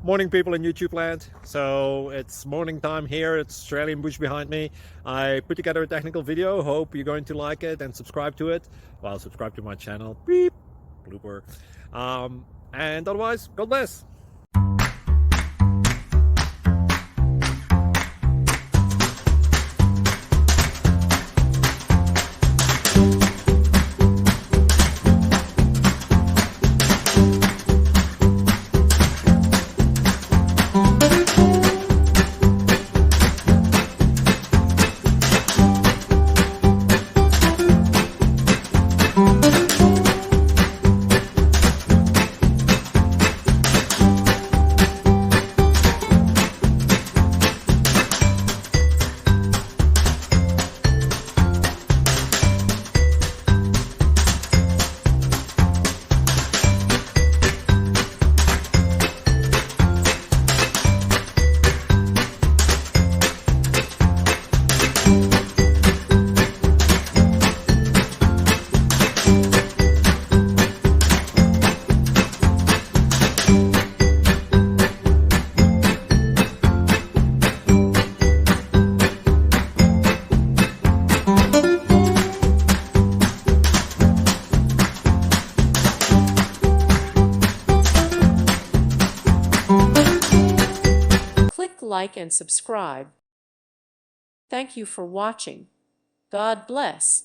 Morning, people in YouTube land. So it's morning time here. It's Australian bush behind me. I put together a technical video. Hope you're going to like it and subscribe to it. Well, subscribe to my channel. Beep, blooper. And otherwise, God bless. Click like and subscribe. Thank you for watching. God bless.